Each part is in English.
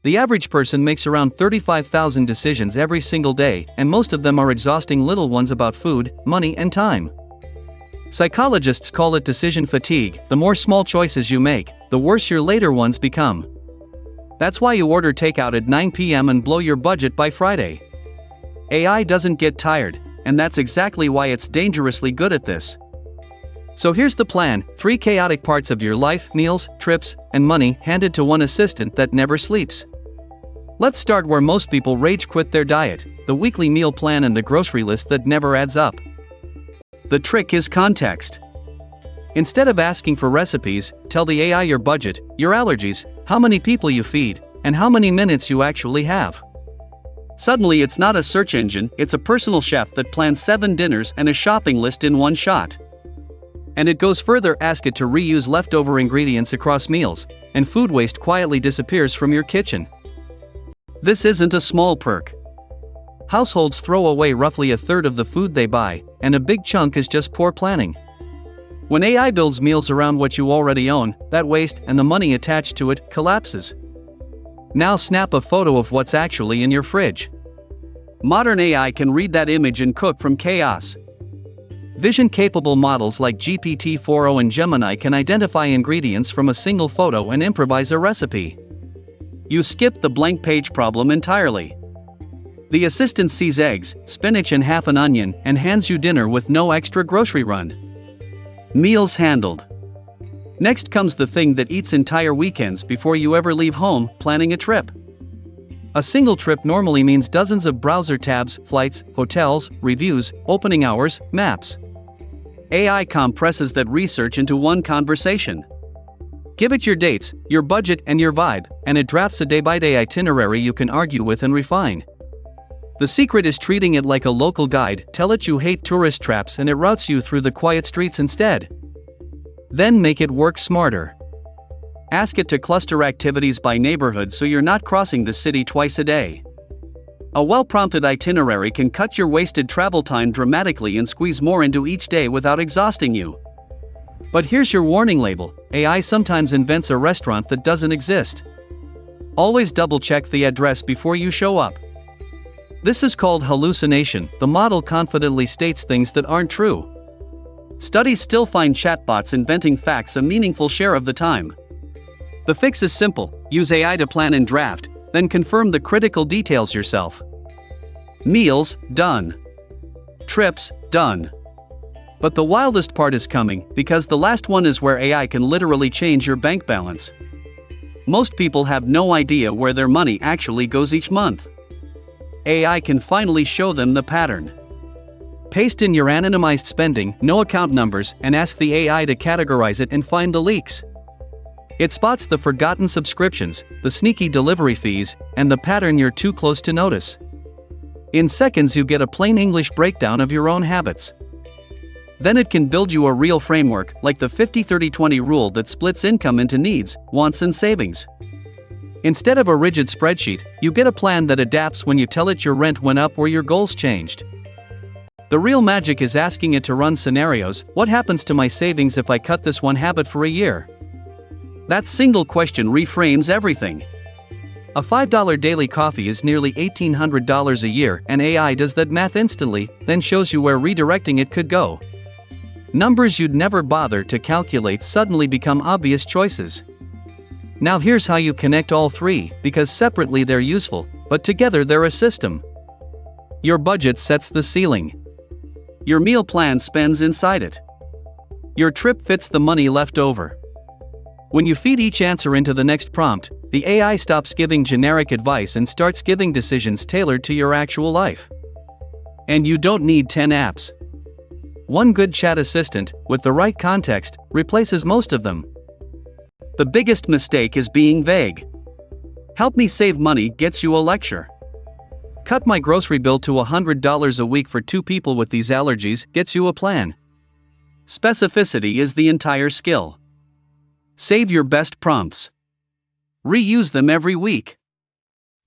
The average person makes around 35,000 decisions every single day, and most of them are exhausting little ones about food, money, and time. Psychologists call it decision fatigue. The more small choices you make, the worse your later ones become. That's why you order takeout at 9 p.m. and blow your budget by Friday. AI doesn't get tired, and that's exactly why it's dangerously good at this. So here's the plan: 3 chaotic parts of your life, meals, trips, and money handed to one assistant that never sleeps. Let's start where most people rage quit their diet: the weekly meal plan and the grocery list that never adds up. The trick is context. Instead of asking for recipes, tell the AI your budget, your allergies, how many people you feed, and how many minutes you actually have. Suddenly it's not a search engine, it's a personal chef that plans 7 dinners and a shopping list in one shot. And it goes further: ask it to reuse leftover ingredients across meals, and food waste quietly disappears from your kitchen. This isn't a small perk. Households throw away roughly a third of the food they buy, and a big chunk is just poor planning. When AI builds meals around what you already own, that waste and the money attached to it collapses. Now snap a photo of what's actually in your fridge. Modern AI can read that image and cook from chaos. Vision-capable models like GPT-4o and Gemini can identify ingredients from a single photo and improvise a recipe. You skip the blank page problem entirely. The assistant sees eggs, spinach and half an onion and hands you dinner with no extra grocery run. Meals handled. Next comes the thing that eats entire weekends before you ever leave home: planning a trip. A single trip normally means dozens of browser tabs, flights, hotels, reviews, opening hours, maps. AI compresses that research into one conversation. Give it your dates, your budget, and your vibe, and it drafts a day-by-day itinerary you can argue with and refine. The secret is treating it like a local guide. Tell it you hate tourist traps and it routes you through the quiet streets instead. Then make it work smarter. Ask it to cluster activities by neighborhood so you're not crossing the city twice a day. A well-prompted itinerary can cut your wasted travel time dramatically and squeeze more into each day without exhausting you. But here's your warning label: AI sometimes invents a restaurant that doesn't exist. Always double-check the address before you show up. This is called hallucination. The model confidently states things that aren't true. Studies still find chatbots inventing facts a meaningful share of the time. The fix is simple: use AI to plan and draft, then confirm the critical details yourself. Meals, done. Trips, done. But the wildest part is coming, because the last one is where AI can literally change your bank balance. Most people have no idea where their money actually goes each month. AI can finally show them the pattern. Paste in your anonymized spending, no account numbers, and ask the AI to categorize it and find the leaks. It spots the forgotten subscriptions, the sneaky delivery fees, and the pattern you're too close to notice. In seconds you get a plain English breakdown of your own habits. Then it can build you a real framework, like the 50-30-20 rule that splits income into needs, wants and savings. Instead of a rigid spreadsheet, you get a plan that adapts when you tell it your rent went up or your goals changed. The real magic is asking it to run scenarios: what happens to my savings if I cut this one habit for a year? That single question reframes everything. A $5 daily coffee is nearly $1,800 a year, and AI does that math instantly, then shows you where redirecting it could go. Numbers you'd never bother to calculate suddenly become obvious choices. Now here's how you connect all three, because separately they're useful, but together they're a system. Your budget sets the ceiling. Your meal plan spends inside it. Your trip fits the money left over. When you feed each answer into the next prompt, the AI stops giving generic advice and starts giving decisions tailored to your actual life. And you don't need 10 apps. One good chat assistant, with the right context, replaces most of them. The biggest mistake is being vague. Help me save money gets you a lecture. Cut my grocery bill to $100 a week for 2 people with these allergies gets you a plan. Specificity is the entire skill. Save your best prompts. Reuse them every week.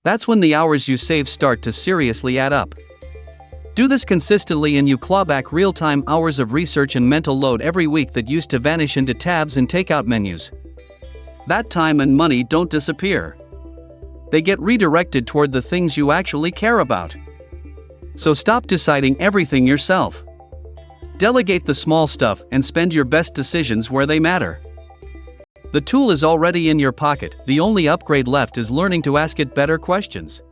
That's when the hours you save start to seriously add up. Do this consistently and you claw back real-time hours of research and mental load every week that used to vanish into tabs and takeout menus. That time and money don't disappear. they get redirected toward the things you actually care about. So stop deciding everything yourself. Delegate the small stuff and spend your best decisions where they matter. The tool is already in your pocket, the only upgrade left is learning to ask it better questions.